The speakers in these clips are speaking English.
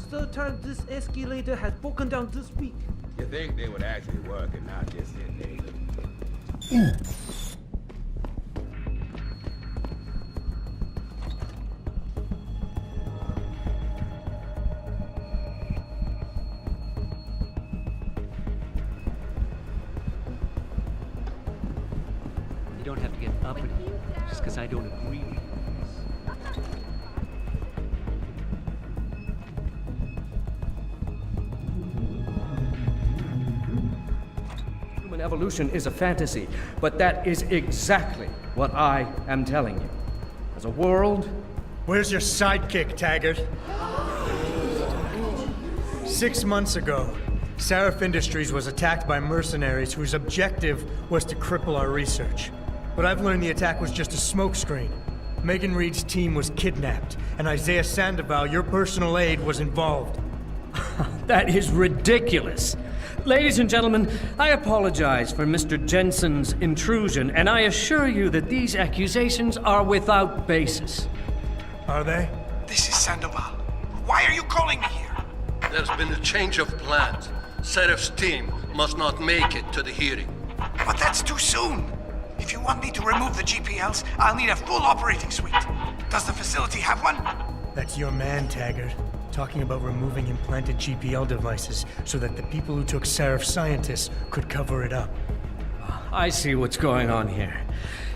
third time this escalator has broken down this week. You think they would actually work and not just sit there? You don't have to get uppity just because I don't agree with you. Human evolution is a fantasy, but that is exactly what I am telling you. As a world... Where's your sidekick, Taggart? 6 months ago, Sarif Industries was attacked by mercenaries whose objective was to cripple our research. But I've learned the attack was just a smokescreen. Megan Reed's team was kidnapped, and Isaiah Sandoval, your personal aide, was involved. That is ridiculous. Ladies and gentlemen, I apologize for Mr. Jensen's intrusion, and I assure you that these accusations are without basis. Are they? This is Sandoval. Why are you calling me here? There's been a change of plans. Sarif's team must not make it to the hearing. But that's too soon. If you want me to remove the GPLs, I'll need a full operating suite. Does the facility have one? That's your man, Taggart. Talking about removing implanted GPL devices so that the people who took Sarif scientists could cover it up. I see what's going on here.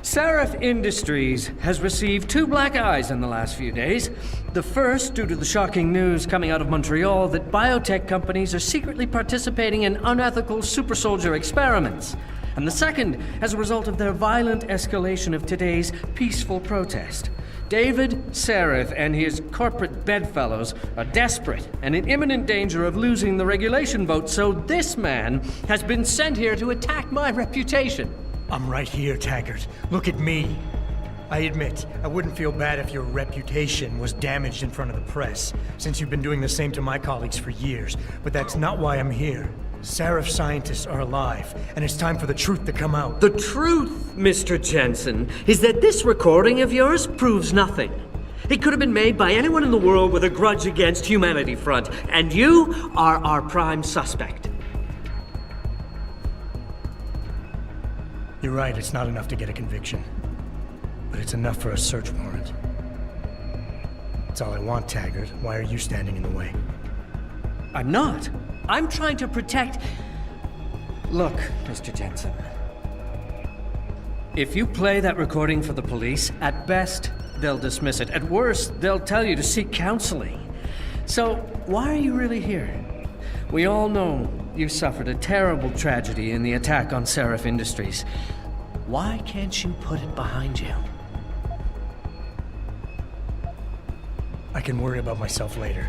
Sarif Industries has received 2 black eyes in the last few days. The first, due to the shocking news coming out of Montreal that biotech companies are secretly participating in unethical super soldier experiments. And the second, as a result of their violent escalation of today's peaceful protest. David Sarif and his corporate bedfellows are desperate and in imminent danger of losing the regulation vote, so this man has been sent here to attack my reputation. I'm right here, Taggart. Look at me. I admit, I wouldn't feel bad if your reputation was damaged in front of the press, since you've been doing the same to my colleagues for years, but that's not why I'm here. Sarif scientists are alive, and it's time for the truth to come out. The truth, Mr. Jensen, is that this recording of yours proves nothing. It could have been made by anyone in the world with a grudge against Humanity Front, and you are our prime suspect. You're right, it's not enough to get a conviction. But it's enough for a search warrant. That's all I want, Taggart. Why are you standing in the way? I'm not. I'm trying to protect... Look, Mr. Jensen. If you play that recording for the police, at best, they'll dismiss it. At worst, they'll tell you to seek counseling. So, why are you really here? We all know you suffered a terrible tragedy in the attack on Sarif Industries. Why can't you put it behind you? I can worry about myself later.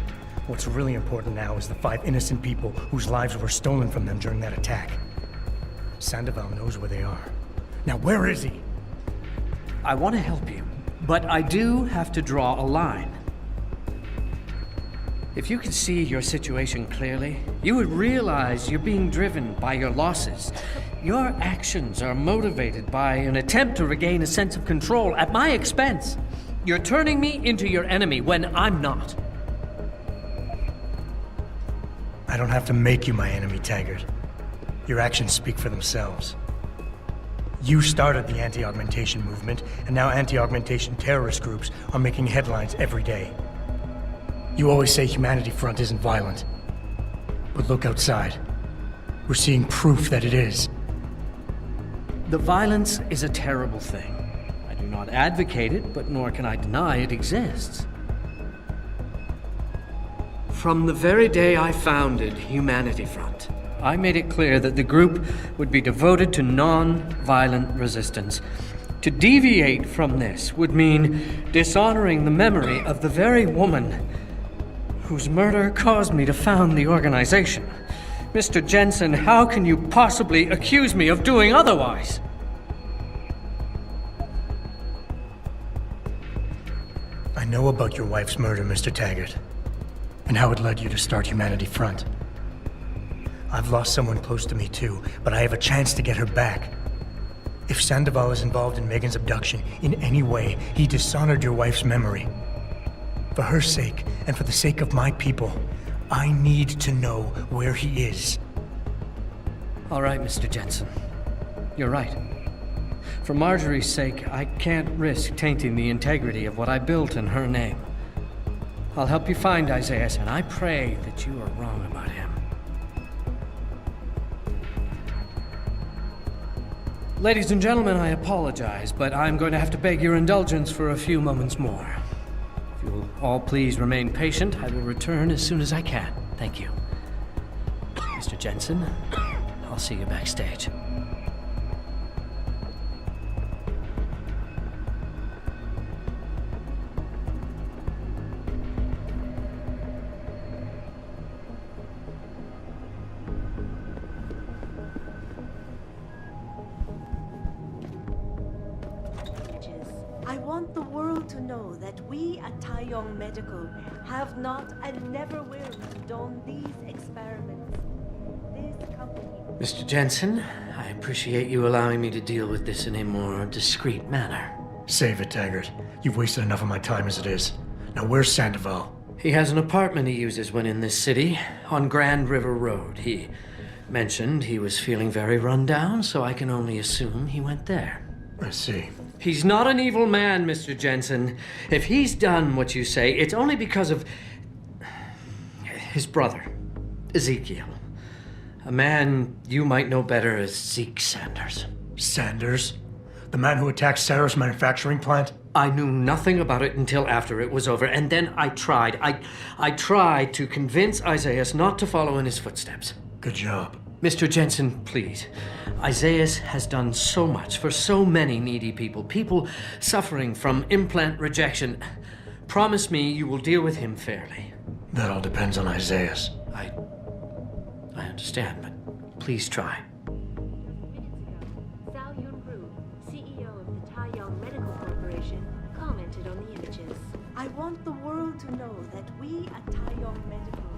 What's really important now is the 5 innocent people whose lives were stolen from them during that attack. Sandoval knows where they are. Now, where is he? I want to help you, but I do have to draw a line. If you could see your situation clearly, you would realize you're being driven by your losses. Your actions are motivated by an attempt to regain a sense of control at my expense. You're turning me into your enemy when I'm not. I don't have to make you my enemy, Taggart. Your actions speak for themselves. You started the anti-augmentation movement, and now anti-augmentation terrorist groups are making headlines every day. You always say Humanity Front isn't violent. But look outside. We're seeing proof that it is. The violence is a terrible thing. I do not advocate it, but nor can I deny it exists. From the very day I founded Humanity Front, I made it clear that the group would be devoted to non-violent resistance. To deviate from this would mean dishonoring the memory of the very woman whose murder caused me to found the organization. Mr. Jensen, how can you possibly accuse me of doing otherwise? I know about your wife's murder, Mr. Taggart, and how it led you to start Humanity Front. I've lost someone close to me too, but I have a chance to get her back. If Sandoval is involved in Megan's abduction in any way, he dishonored your wife's memory. For her sake, and for the sake of my people, I need to know where he is. All right, Mr. Jensen. You're right. For Marjorie's sake, I can't risk tainting the integrity of what I built in her name. I'll help you find Isaiah, and I pray that you are wrong about him. Ladies and gentlemen, I apologize, but I'm going to have to beg your indulgence for a few moments more. If you will all please remain patient, I will return as soon as I can. Thank you. Mr. Jensen, I'll see you backstage. I want the world to know that we at Taiyong Medical have not and never will condone these experiments. This company... Mr. Jensen, I appreciate you allowing me to deal with this in a more discreet manner. Save it, Taggart. You've wasted enough of my time as it is. Now where's Sandoval? He has an apartment he uses when in this city, on Grand River Road. He mentioned he was feeling very run down, so I can only assume he went there. I see. He's not an evil man, Mr. Jensen. If he's done what you say, it's only because of his brother, Ezekiel. A man you might know better as Zeke Sanders. Sanders? The man who attacked Sarif's manufacturing plant? I knew nothing about it until after it was over, and then I tried. I tried to convince Isaiah not to follow in his footsteps. Good job. Mr. Jensen, please. Isaiah has done so much for so many needy people suffering from implant rejection. Promise me you will deal with him fairly. That all depends on Isaiah. I understand, but please try. CEO of the Taiyong Medical Corporation, commented on the images. I want the world to know that we at Taiyong Medical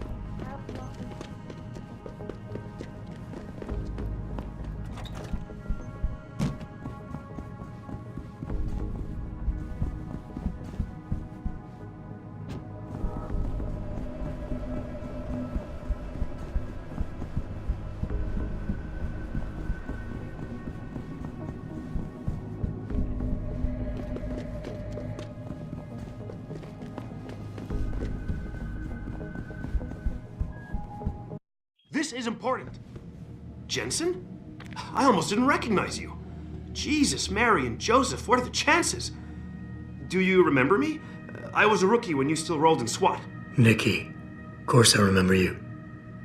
have not... This is important. Jensen? I almost didn't recognize you. Jesus, Mary, and Joseph, what are the chances? Do you remember me? I was a rookie when you still rolled in SWAT. Nikki. Of course I remember you.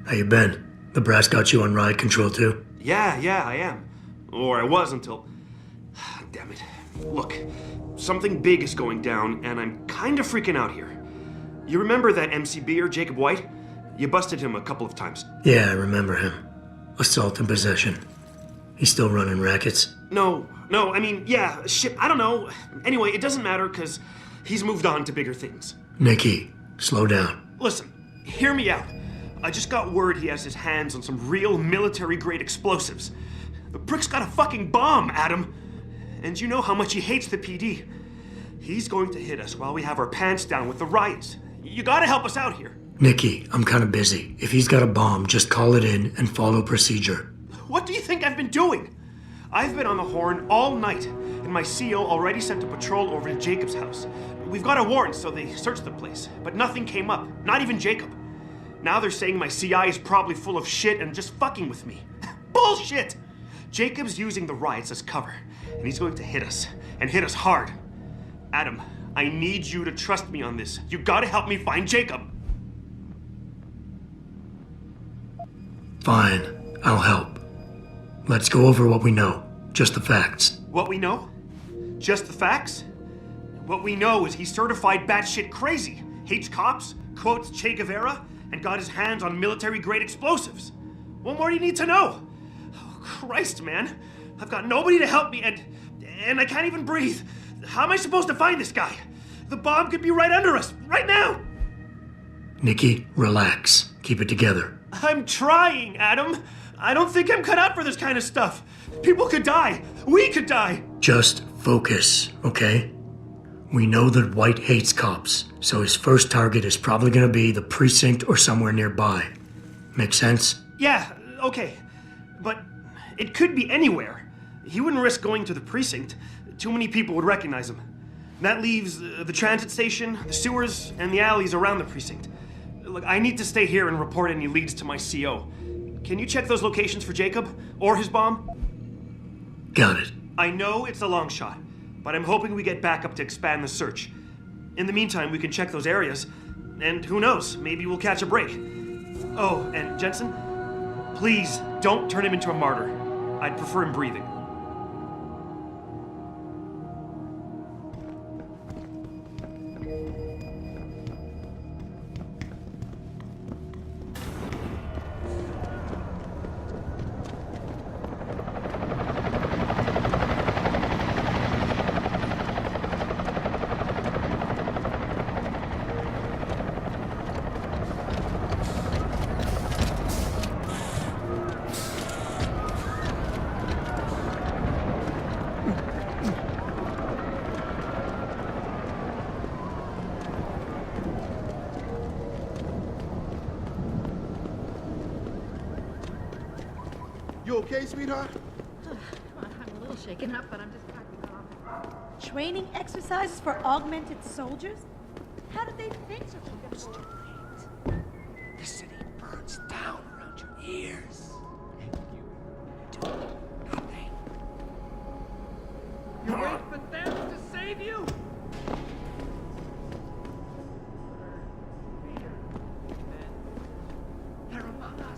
How you been? The brass got you on ride control too? Yeah, I am. Or I was until... Damn it. Look, something big is going down, and I'm kind of freaking out here. You remember that MCBer, Jacob White? You busted him a couple of times. Yeah, I remember him. Assault and possession. He's still running rackets? No, I mean, yeah, shit, I don't know. Anyway, it doesn't matter, because he's moved on to bigger things. Nikki, slow down. Listen, hear me out. I just got word he has his hands on some real military-grade explosives. The prick's got a fucking bomb, Adam. And you know how much he hates the PD. He's going to hit us while we have our pants down with the riots. You gotta help us out here. Nikki, I'm kinda busy. If he's got a bomb, just call it in and follow procedure. What do you think I've been doing? I've been on the horn all night, and my CEO already sent a patrol over to Jacob's house. We've got a warrant, so they searched the place, but nothing came up, not even Jacob. Now they're saying my CI is probably full of shit and just fucking with me. Bullshit! Jacob's using the riots as cover, and he's going to hit us, and hit us hard. Adam, I need you to trust me on this. You gotta help me find Jacob. Fine, I'll help. Let's go over what we know. Just the facts. What we know? Just the facts? What we know is he's certified batshit crazy, hates cops, quotes Che Guevara, and got his hands on military-grade explosives. What more do you need to know? Oh, Christ, man. I've got nobody to help me, and I can't even breathe. How am I supposed to find this guy? The bomb could be right under us, right now! Nikki, relax. Keep it together. I'm trying, Adam. I don't think I'm cut out for this kind of stuff. People could die. We could die. Just focus, okay? We know that White hates cops, so his first target is probably gonna be the precinct or somewhere nearby. Make sense? Yeah, okay. But it could be anywhere. He wouldn't risk going to the precinct. Too many people would recognize him. That leaves the transit station, the sewers, and the alleys around the precinct. Look, I need to stay here and report any leads to my CO. Can you check those locations for Jacob or his bomb? Got it. I know it's a long shot, but I'm hoping we get backup to expand the search. In the meantime, we can check those areas, and who knows, maybe we'll catch a break. Oh, and Jensen, please don't turn him into a martyr. I'd prefer him breathing. You okay, sweetheart? I'm a little shaken up, but I'm just cracking off. Training exercises for augmented soldiers? How did they think such a It's too late. The city burns down around your ears. And you do nothing. You wait for them to save you? They're among us.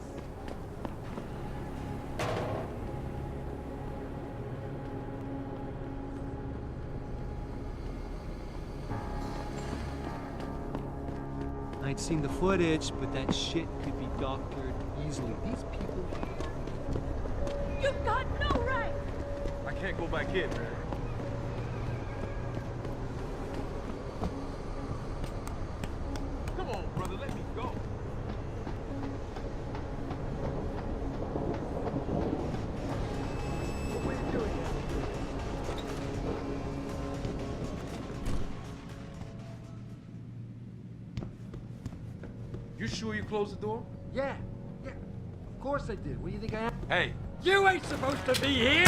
I'd seen the footage, but that shit could be doctored easily. These people... You've got no right! I can't go back in, man. Come on, brother, let me go. What are you doing here? You sure you closed the door? Yeah, of course I did. What do you think I am? Hey, You ain't supposed to be here!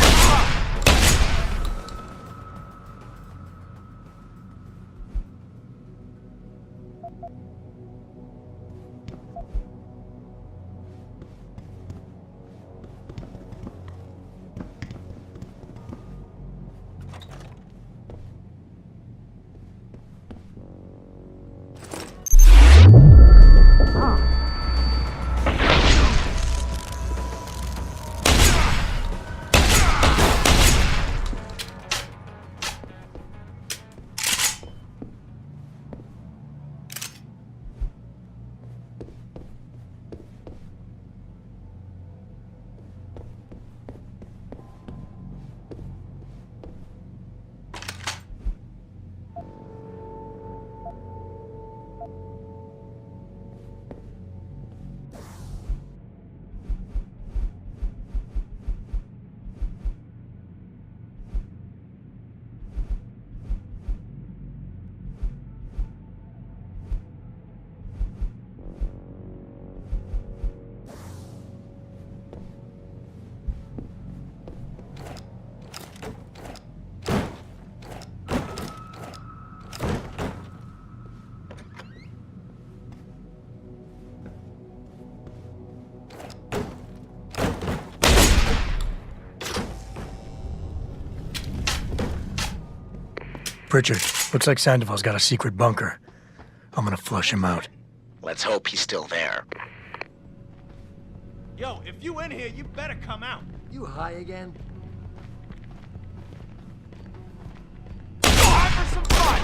Pritchard, looks like Sandoval's got a secret bunker. I'm gonna flush him out. Let's hope he's still there. yo, if you in here, you better come out. You high again? Time for some fun.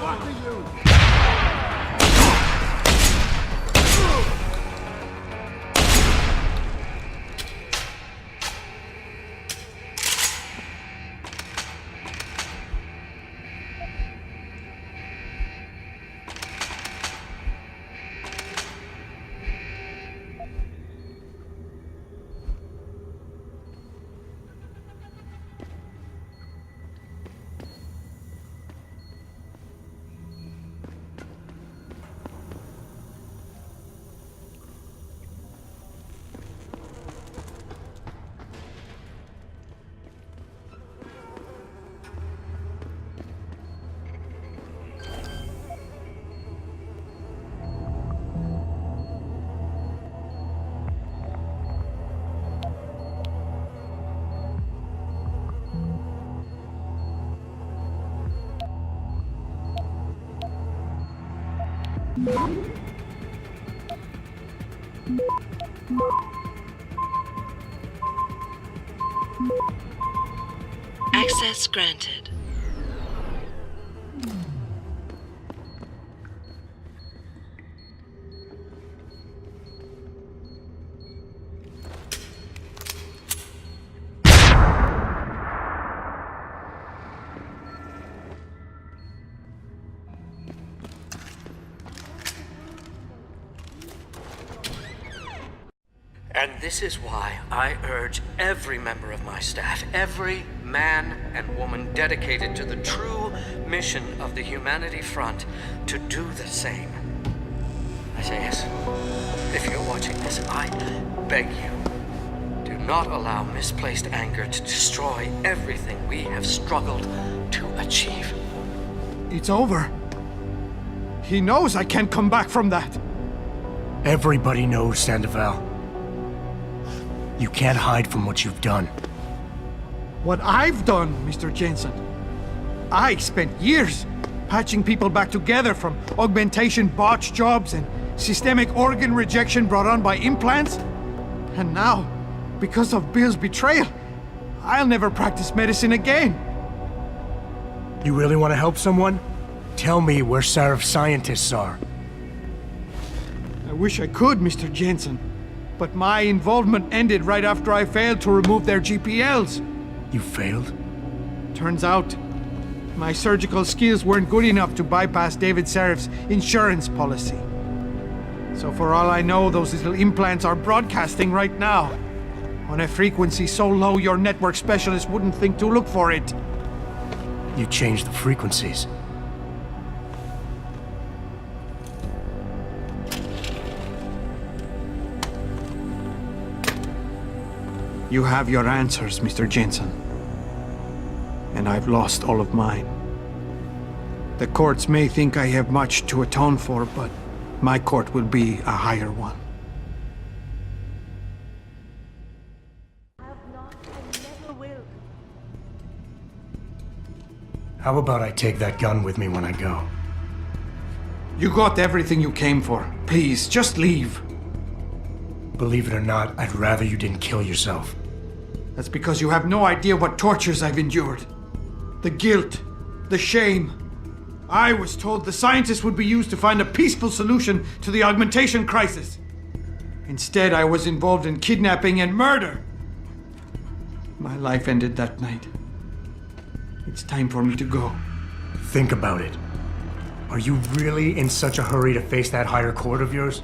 fuck are you? Access granted. And this is why I urge every member of my staff, every man and woman dedicated to the true mission of the Humanity Front, to do the same. I say yes. If you're watching this, I beg you, do not allow misplaced anger to destroy everything we have struggled to achieve. It's over. He knows I can't come back from that. Everybody knows, Sandoval. You can't hide from what you've done. What I've done, Mr. Jensen. I spent years patching people back together from augmentation botch jobs and systemic organ rejection brought on by implants. And now, because of Bill's betrayal, I'll never practice medicine again. You really want to help someone? Tell me where Sarif's scientists are. I wish I could, Mr. Jensen. But my involvement ended right after I failed to remove their GPLs. You failed? Turns out, my surgical skills weren't good enough to bypass David Sarif's insurance policy. So for all I know, those little implants are broadcasting right now, on a frequency so low your network specialist wouldn't think to look for it. You changed the frequencies. You have your answers, Mr. Jensen. And I've lost all of mine. The courts may think I have much to atone for, but my court will be a higher one. Have not and never will. How about I take that gun with me when I go? You got everything you came for. Please, just leave. Believe it or not, I'd rather you didn't kill yourself. That's because you have no idea what tortures I've endured. The guilt, the shame. I was told the scientists would be used to find a peaceful solution to the augmentation crisis. Instead, I was involved in kidnapping and murder. My life ended that night. It's time for me to go. Think about it. Are you really in such a hurry to face that higher court of yours?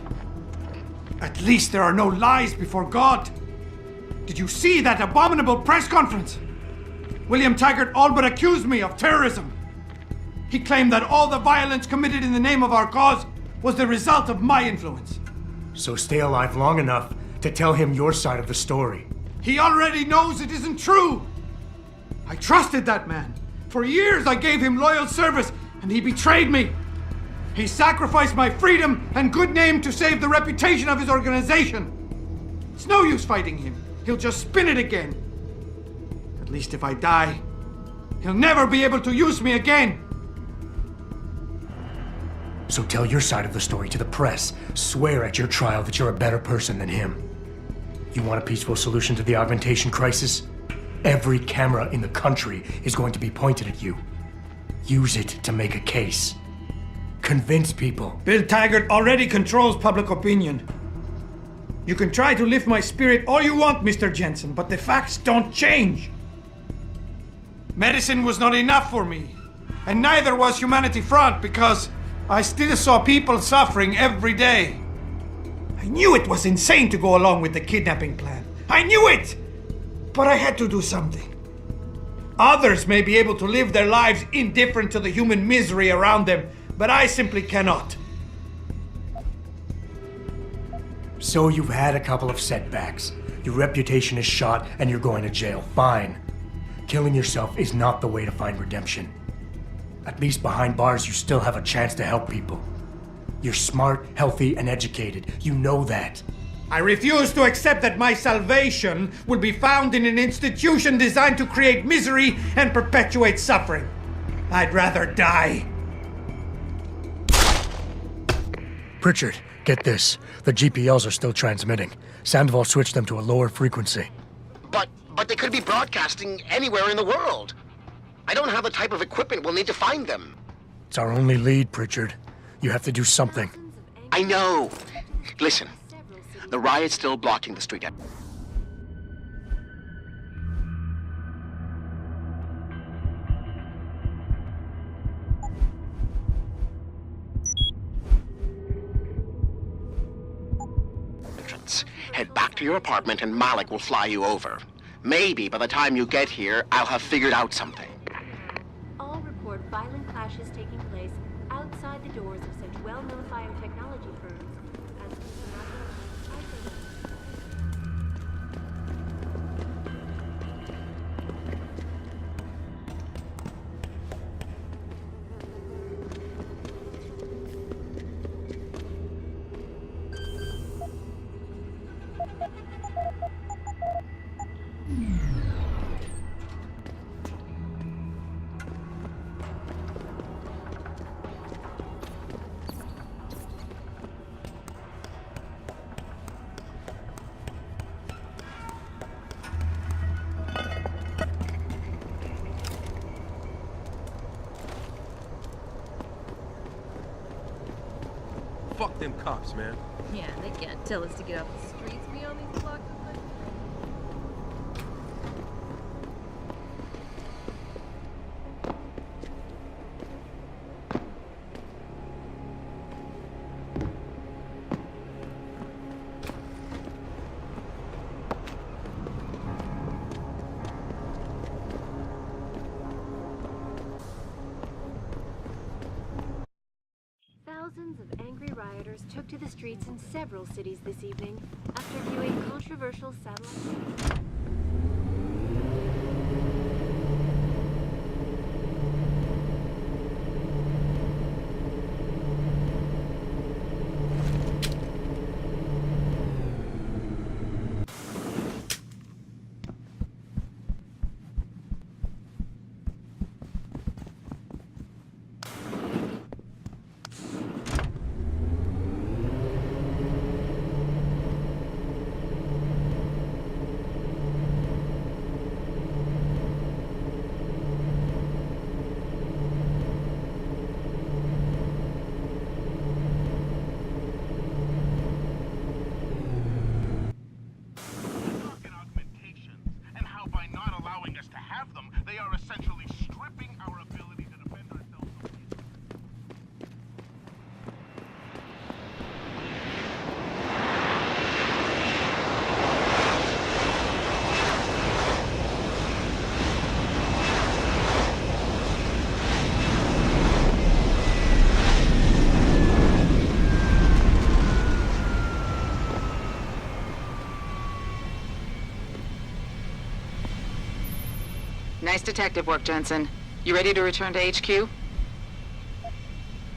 At least there are no lies before God. Did you see that abominable press conference? William Taggart all but accused me of terrorism. He claimed that all the violence committed in the name of our cause was the result of my influence. So stay alive long enough to tell him your side of the story. He already knows it isn't true. I trusted that man. For years I gave him loyal service, and he betrayed me. He sacrificed my freedom and good name to save the reputation of his organization. It's no use fighting him. He'll just spin it again. At least if I die, he'll never be able to use me again. So tell your side of the story to the press. Swear at your trial that you're a better person than him. You want a peaceful solution to the augmentation crisis? Every camera in the country is going to be pointed at you. Use it to make a case. Convince people. Bill Taggart already controls public opinion. You can try to lift my spirit all you want, Mr. Jensen, but the facts don't change. Medicine was not enough for me, and neither was Humanity Front, because I still saw people suffering every day. I knew it was insane to go along with the kidnapping plan. I knew it! But I had to do something. Others may be able to live their lives indifferent to the human misery around them, but I simply cannot. So you've had a couple of setbacks. Your reputation is shot and you're going to jail. Fine. Killing yourself is not the way to find redemption. At least behind bars, you still have a chance to help people. You're smart, healthy, and educated. You know that. I refuse to accept that my salvation will be found in an institution designed to create misery and perpetuate suffering. I'd rather die. Pritchard, get this. The GPLs are still transmitting. Sandoval switched them to a lower frequency. But they could be broadcasting anywhere in the world. I don't have the type of equipment we'll need to find them. It's our only lead, Pritchard. You have to do something. I know. Listen, the riot's still blocking the street. Head back to your apartment and Malik will fly you over. Maybe by the time you get here, I'll have figured out something. All report violent clashes taking place outside the doors of such well-known biotechnology firms as Fuck them cops, man. Yeah, they can't tell us to get off the streets beyond these blocks of land. Thousands of angry rioters took to the streets in several cities this evening after viewing controversial satellite. Nice detective work, Jensen. You ready to return to HQ?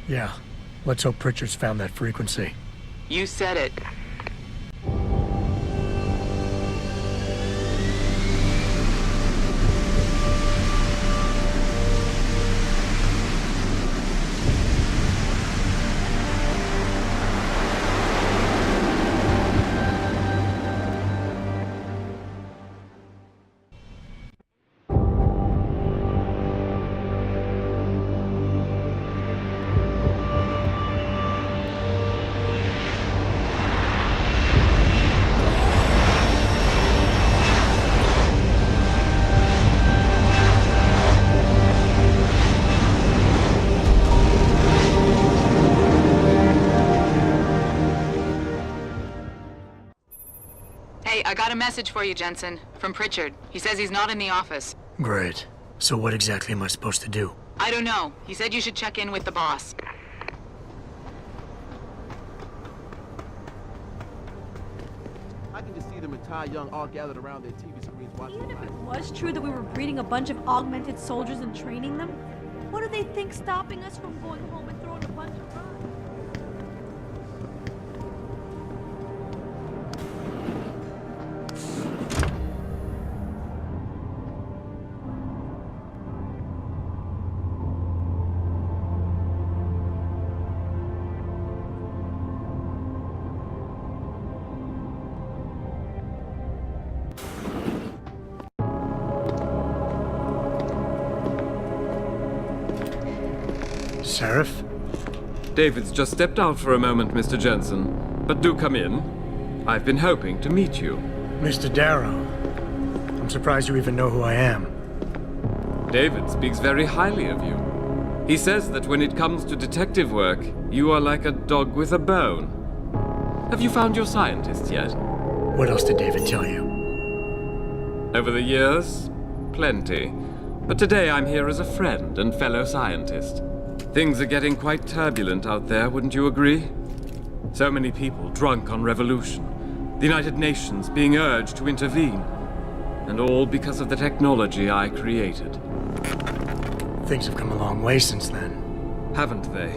Yeah. Let's hope Pritchard's found that frequency. You said it. Hey, I got a message for you, Jensen. From Pritchard. He says he's not in the office. Great. So what exactly am I supposed to do? I don't know. He said you should check in with the boss. I can just see them entire young all gathered around their TV screens watching. Even if it was true that we were breeding a bunch of augmented soldiers and training them, what do they think stopping us from going home and throwing a bunch of rocks? Sarif? David's just stepped out for a moment, Mr. Jensen. But do come in. I've been hoping to meet you. Mr. Darrow. I'm surprised you even know who I am. David speaks very highly of you. He says that when it comes to detective work, you are like a dog with a bone. Have you found your scientist yet? What else did David tell you? Over the years, plenty. But today I'm here as a friend and fellow scientist. Things are getting quite turbulent out there, wouldn't you agree? So many people drunk on revolution. The United Nations being urged to intervene. And all because of the technology I created. Things have come a long way since then. Haven't they?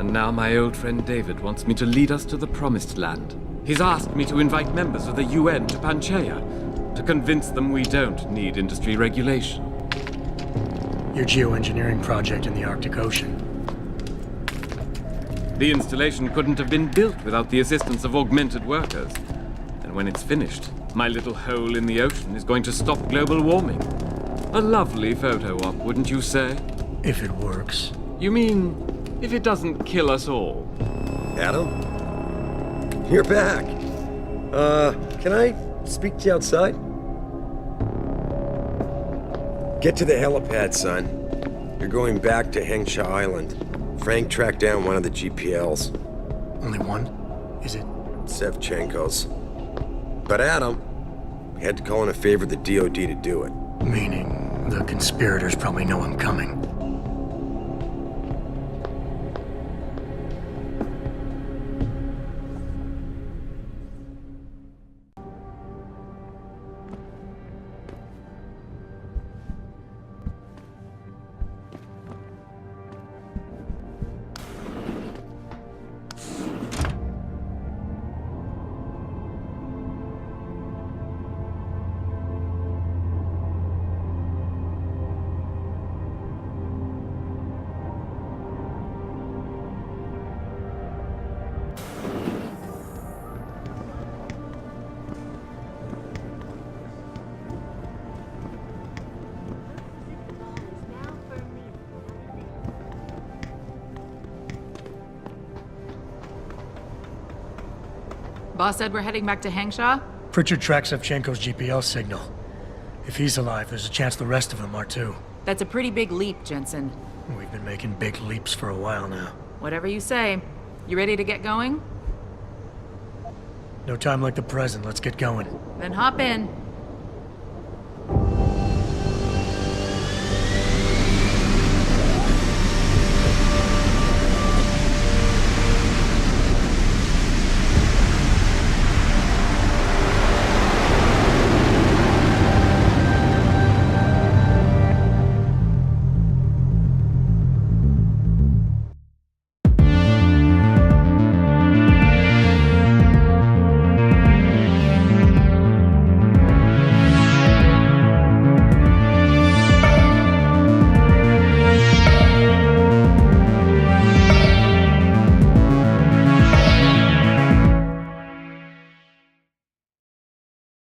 And now my old friend David wants me to lead us to the Promised Land. He's asked me to invite members of the UN to Panchaea, to convince them we don't need industry regulation. Your geoengineering project in the Arctic Ocean. The installation couldn't have been built without the assistance of augmented workers. And when it's finished, my little hole in the ocean is going to stop global warming. A lovely photo op, wouldn't you say? If it works. You mean, if it doesn't kill us all? Adam? You're back. Can I speak to you outside? Get to the helipad, son. You're going back to Hengsha Island. Frank tracked down one of the GPLs. Only one? Is it? Sevchenko's. But Adam, we had to call in a favor of the DOD to do it. Meaning, the conspirators probably know I'm coming. Boss said we're heading back to Hengsha? Pritchard tracks Sevchenko's GPL signal. If he's alive, there's a chance the rest of them are too. That's a pretty big leap, Jensen. We've been making big leaps for a while now. Whatever you say. You ready to get going? No time like the present. Let's get going. Then hop in.